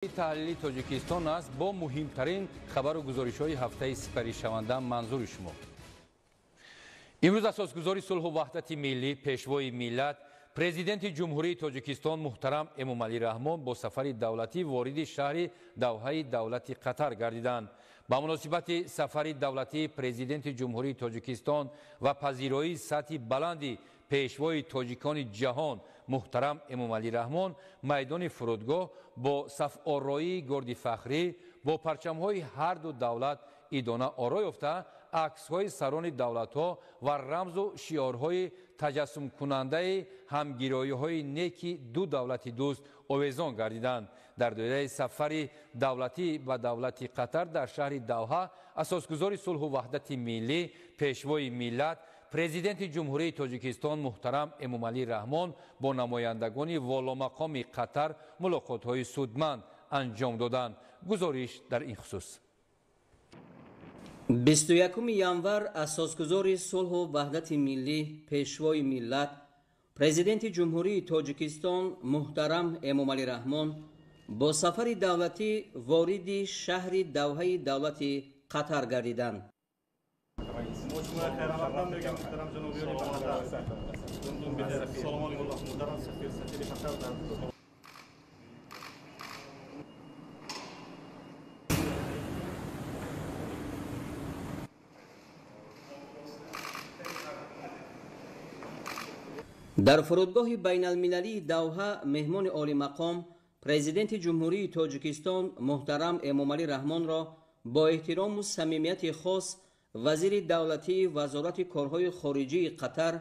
تحلیلی تاجیکستان است با مهمترین خبر و گزارش‌های هفته سپری شونده منظور شما. امروز اساسگزار صلح و وحدت ملی پیشوای ملت پرزیدنت جمهوری تاجیکستان محترم امامعلی رحمان با سفر دولتی وارد شهر دوحه دولت قطر گردیدند. با مناسبت سفر دولتی پرزیدنت جمهوری تاجیکستان و پذیرایی سطح بلندی پیشوای تاجیکان جهان محترم امامعلی رحمان میدان فرودگاه با صف آرایی گرد فخری با پرچم‌های هر دو دولت ایدانه آرای یافته عکس‌های سران دولت‌ها و رمز و شعارهای تجسم کننده همگرایی‌های نیکی دو دولت دوست آویزان گردیدند. در دوره سفر دولتی و دولت قطر در شهر دوحه اساسگزار صلح و وحدت ملی پیشوای ملت پرزیدنت جمهوری تاجیکستان محترم امامعلی رحمان با نمایندگان والامقام قطر ملاقات‌های سودمند انجام دادند. گزارش در این خصوص. 21 январ اساسگزار صلح و وحدت ملی پیشوای ملت پرزیدنت جمهوری تاجیکستان محترم امامعلی رحمان با سفر دولتی وارد شهر دوحه دولت قطر گردیدند. در فرودگاه بین المللی دوحه مهمان عالی مقام پرزیدنت جمهوری تاجیکستان محترم امامعلی رحمان را با احترام و صمیمیت خاص وزیر دولتی وزارت کارهای خارجی قطر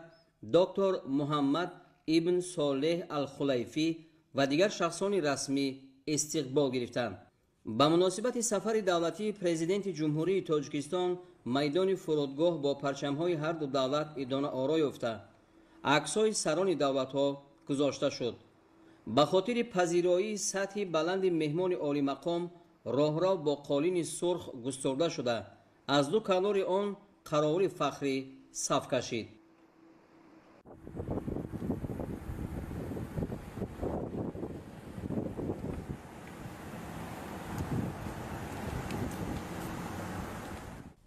دکتر محمد ابن صالح الخلیفی و دیگر شخصان رسمی استقبال گرفتند. با مناسبت سفر دولتی پرزیدنت جمهوری تاجیکستان میدان فرودگاه با پرچم‌های هر دو دولت ایدانه آرای یافته عکس‌های سران دولت‌ها گذاشته شد. به خاطر پذیرایی سطح بلند مهمان عالی مقام راهرو با قالین سرخ گسترده شده از دو کنار آن قراول فخری صف کشید.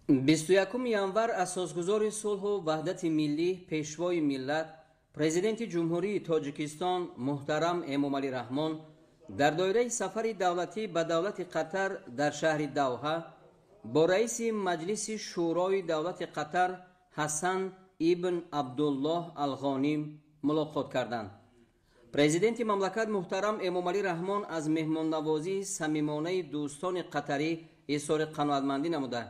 بیست و یکم январ اساسگزار صلح و وحدت ملی پیشوای ملت پرزیدنت جمهوری تاجیکستان محترم امامعلی رحمان در دایره سفر دولتی به دولت قطر در شهر دوحه با رئیس مجلس شورای دولت قطر حسن ابن عبدالله الغانیم ملاقات کردند. پرزیدنت مملکت محترم امامعلی رحمان از مهمان نوازی صمیمانه دوستان قطری اظهار قناعتمندی نموده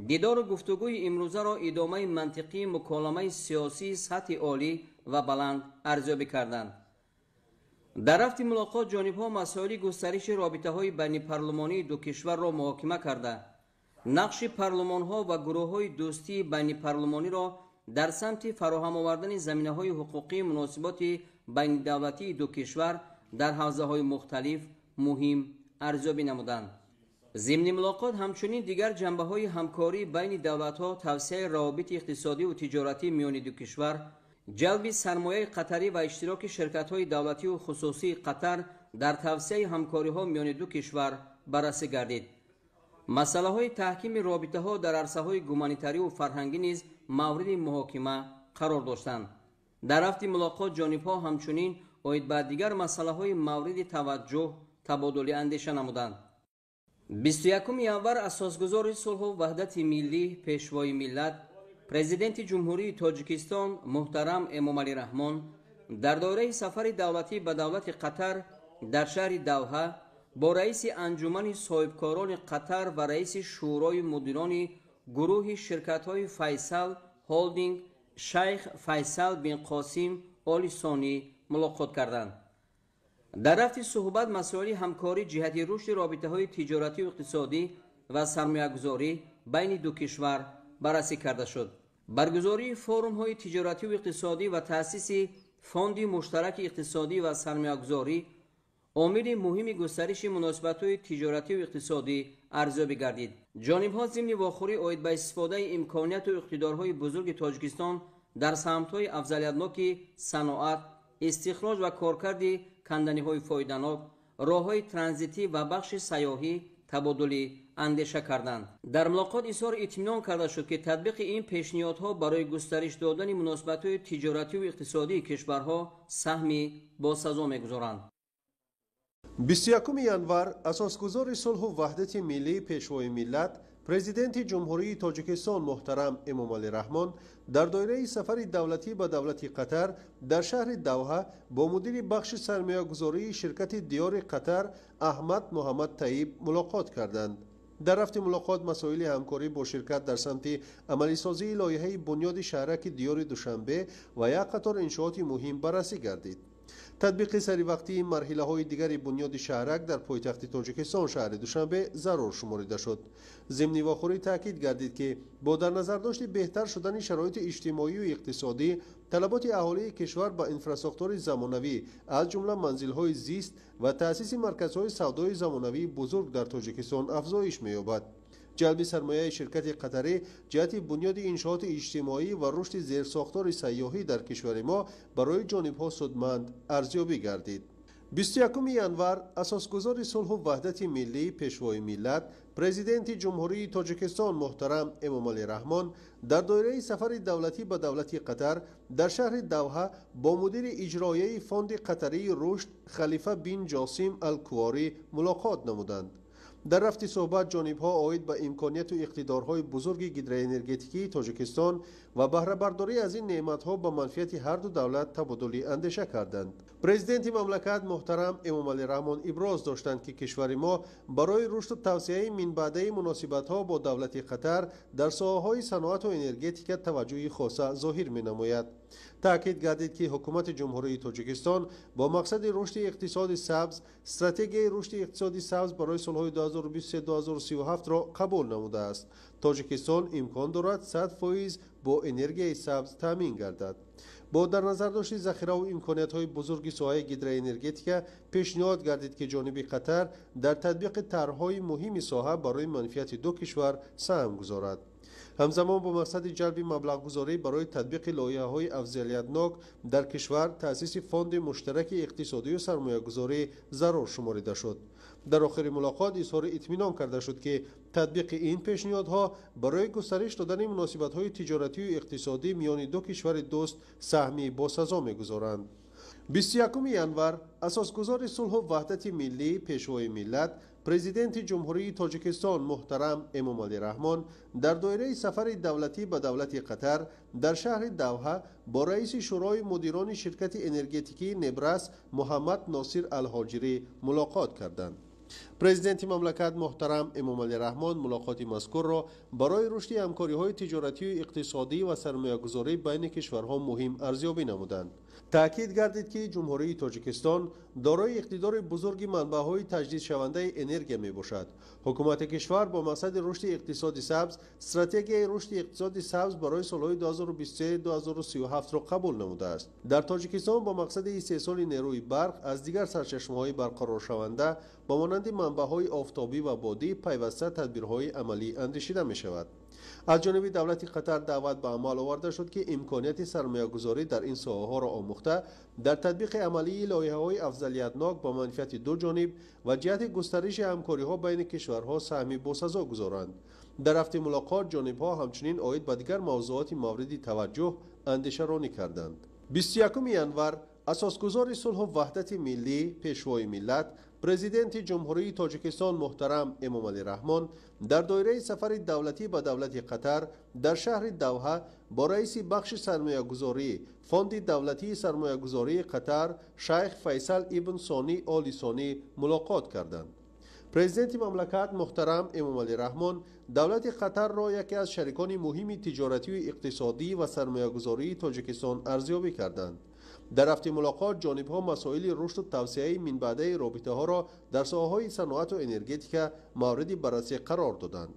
دیدار و گفتگوی امروزه را ادامه منطقی مکالمه سیاسی سطح عالی و بلند ارزیابی کردند. در رفت ملاقات جانب‌ها مسائل گسترش رابطه‌های بین پارلمانی دو کشور را محاکمه کرده نقش پارلمان‌ها و گروه‌های دوستی بین پارلمانی را در سمت فراهم آوردن زمینه‌های حقوقی مناسبات بین دولتی دو کشور در حوزه‌های مختلف مهم ارزیابی نمودند. ضمن ملاقات همچنین دیگر جنبه‌های همکاری بین دولت‌ها توسعه روابط اقتصادی و تجارتی میان دو کشور جلب سرمایه قطری و اشتراک شرکت‌های دولتی و خصوصی قطر در توسعه همکاری‌ها میان دو کشور بررسی گردید. مسائل تحکیم رابطه‌ها در عرصه‌های گومانیتاری و فرهنگی نیز مورد محاکمه قرار داشتند. در رفت ملاقات جانب‌ها همچنین اوید به دیگر مسائل مورد توجه تبادل اندیشه نمودند. 21 январ اساسگزار صلح و وحدت ملی پیشوای ملت پرزیدنت جمهوری تاجیکستان محترم امامعلی رحمان در دوره سفر دولتی به دولت قطر در شهر دوحه با رئیس انجمن صاحبکاران قطر و رئیس شورای مدیران گروه شرکت‌های فیصل هولدینگ شیخ فیصل بن قاسم آل ثانی ملاقات کردند. در رفت صحبت مسائل همکاری جهت رشد رابطه‌های تجارتی و اقتصادی و سرمایه‌گذاری بین دو کشور بررسی کرده شد. برگزاری فورم‌های تجارتی و اقتصادی و تأسیس فوند مشترک اقتصادی و سرمایه‌گذاری عامل مهم گسترش مناسبت‌های تجارتی و اقتصادی ارزیابی گردید. جانب‌ها ضمن واخوری اوید به استفاده امکانات و اقتدارهای بزرگ تاجیکستان در سمت‌های افضلیت‌ناک صنعت، استخراج و کارکرد کندنی‌های فایده‌ناک راه‌های ترانزیتی و بخش سیاحی تبادل اندیشه کردند. در ملاقات اظهار اطمینان کرده شد که تطبیق این پیشنهادها برای گسترش دادن مناسبت‌های تجارتی و اقتصادی کشورها سهمی باسزا می‌گذارند. 21 январ اساسگزار صلح و وحدت ملی پیشوای ملت پرزیدنت جمهوری تاجیکستان محترم امامعلی رحمان در دایره سفر دولتی به دولت قطر در شهر دوحه با مدیر بخش سرمایه‌گذاری شرکت دیار قطر احمد محمد طیب ملاقات کردند. در رفت ملاقات مسائل همکاری با شرکت در سمت عملی سازی لایحه بنیاد شهرک دیار دوشنبه و یک قطار انشاءات مهم بررسی گردید. تطبیق سری وقتی مرحله های دیگر بنیاد شهرک در پایتخت تاجیکستان شهر دوشنبه ضرور شمرده شد. ضمن واخوری تاکید گردید که با در نظر داشت بهتر شدن شرایط اجتماعی و اقتصادی، طلبات اهالی کشور با انفراستراکچور زمانوی از جمله منزل‌های زیست و تأسیس مرکزهای سودای زمانوی بزرگ در تاجیکستان افزایش می‌یابد. جلب سرمایه شرکت قطری جهت بنیاد انشاءات اجتماعی و رشد زیرساختار سیاحی در کشور ما برای جانب‌ها سودمند ارزیابی گردید. 21 январ اساسگزار صلح و وحدت ملی پیشوای ملت پرزیدنت جمهوری تاجیکستان محترم امامعلی رحمان در دایره سفر دولتی به دولت قطر در شهر دوحه با مدیر اجرایی فوند قطری رشد خلیفه بن جاسم الکواری ملاقات نمودند. در رفت صحبت جانب‌ها عاید به امکانیت و اقتدارهای بزرگ گیدروانرژتیکی تاجیکستان و بهره برداری از این نعمت‌ها به منفعت هر دو دولت تبادل اندیشه کردند. پرزیدنت مملکت محترم امامعلی رحمان ابراز داشتند که کشور ما برای رشد و توسعه من بعده مناسبت‌ها با دولت قطر در ساحه‌های صنعت و انرژتیک توجه خاصه ظاهر می‌نماید. تاکید گردید که حکومت جمهوری تاجیکستان با مقصد رشد اقتصاد سبز استراتژی رشد اقتصادی سبز برای سالهای 2023-2037 را قبول نموده است. تاجیکستان امکان دارد 100% با انرژی سبز تامین گردد. با در نظر داشت ذخیره و امکانیت‌های بزرگ ساحه گیدروانرژتیک پیشنهاد گردید که جانب قطر در تطبیق طرح‌های مهم ساحه برای منفعت دو کشور سهم گذارد. همزمان با مقصد جلب مبلغ گذاری برای تطبیق لایحه‌های افضلیت‌ناک در کشور تأسیس فوند مشترک اقتصادی و سرمایه‌گذاری ضرور شمرده شد. در آخر ملاقات اظهار اطمینان کرده شد که تطبیق این پیشنهادها برای گسترش دادن مناسبت‌های تجارتی و اقتصادی میان دو کشور دوست سهمی باسزا می‌گذارند. 21 январ اساسگزار صلح و وحدت ملی پیشوای ملت پرزیدنت جمهوری تاجیکستان محترم امامعلی رحمان در دایره سفر دولتی به دولت قطر در شهر دوحه با رئیس شورای مدیران شرکت انرژتیکی نبرس محمد ناصر الهاجری ملاقات کردند. پرزیدنت مملکت محترم امامعلی رحمان ملاقات مذکور را برای رشد همکاری‌های تجارتی و اقتصادی و سرمایه‌گذاری بین کشورها مهم ارزیابی نمودند. تأکید گردید که جمهوری تاجیکستان دارای اقتدار بزرگ منبع‌های تجدید شونده انرژی میباشد. حکومت کشور با مقصد رشد اقتصادی سبز استراتژی رشد اقتصادی سبز برای سالهای 2023-2037 را قبول نموده است. در تاجیکستان با مقصد استحصال نیروی برق از دیگر سرچشمه‌های برقرار شونده با مانند منبع‌های آفتابی و بادی پیوسته تدبیرهای عملی اندیشیده می شود. از جانب دولت قطر دعوت به عمل آورده شد که امکانیت سرمایه‌گذاری در این ساحه‌ها را آموخته در تطبیق عملی لایحه‌های افضلیت‌ناک با منفعت دو جانب و جهت گسترش همکاری‌ها بین کشورها سهمی باسزا گذارند. در رفت ملاقات جانب‌ها همچنین عاید به دیگر موضوعات مورد توجه اندیشه رانی کردند. 21 январ اساسگزار صلح و وحدت ملی پیشوای ملت پرزیدنت جمهوری تاجیکستان محترم امامعلی رحمان در دایره سفر دولتی به دولت قطر در شهر دوحه با رئیس بخش سرمایه‌گذاری فوند دولتی سرمایه‌گذاری قطر شیخ فیصل ابن ثانی آل ثانی ملاقات کردند. پرزیدنت مملکت محترم امامعلی رحمان دولت قطر را یکی از شریکان مهم تجارتی و اقتصادی و سرمایه‌گذاری تاجیکستان ارزیابی کردند. در رفت ملاقات جانب‌ها مسائل رشد و توسعه من بعده رابطه‌ها را در ساحه‌های صنعت و انرژتیک مورد بررسی قرار دادند.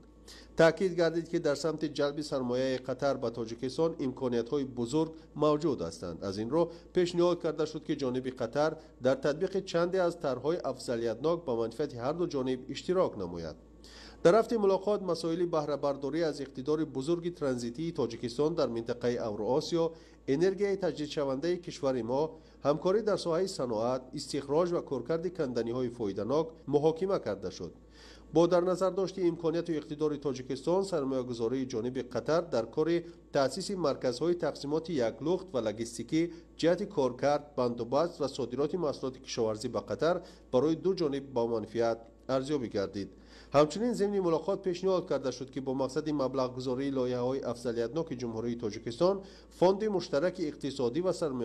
تأکید گردید که در سمت جلب سرمایه قطر به تاجیکستان امکانیت‌های بزرگ موجود هستند. از این رو پیشنهاد کرده شد که جانب قطر در تطبیق چندی از طرح‌های افضلیت‌ناک به منفعت هر دو جانب اشتراک نماید. در رفت ملاقات مسائل بهره برداری از اقتدار بزرگ ترانزیتی تاجیکستان در منطقه اوراسیا، انرژی تجدیدشونده کشور ما، همکاری در ساحه صنعت، استخراج و کارکرد کندنی‌های فایده‌ناک محاکمه کرده شد. با در نظر داشت امکانیت و اقتدار تاجیکستان، سرمایه‌گذاری جانب قطر در کار تأسیس مرکزهای تقسیمات یک لخت و لوجستیکی جهت کارکرد، بندوبست و صادرات محصولات کشاورزی به قطر برای دو جانب با منفعت ارزیابی گردید. همچنین ضمن ملاقات پیشنهاد کرده شد که با مقصد مبلغ گذاری لایحه‌های افضلیتناک جمهوری تاجیکستان، فاند مشترک اقتصادی و سرمایه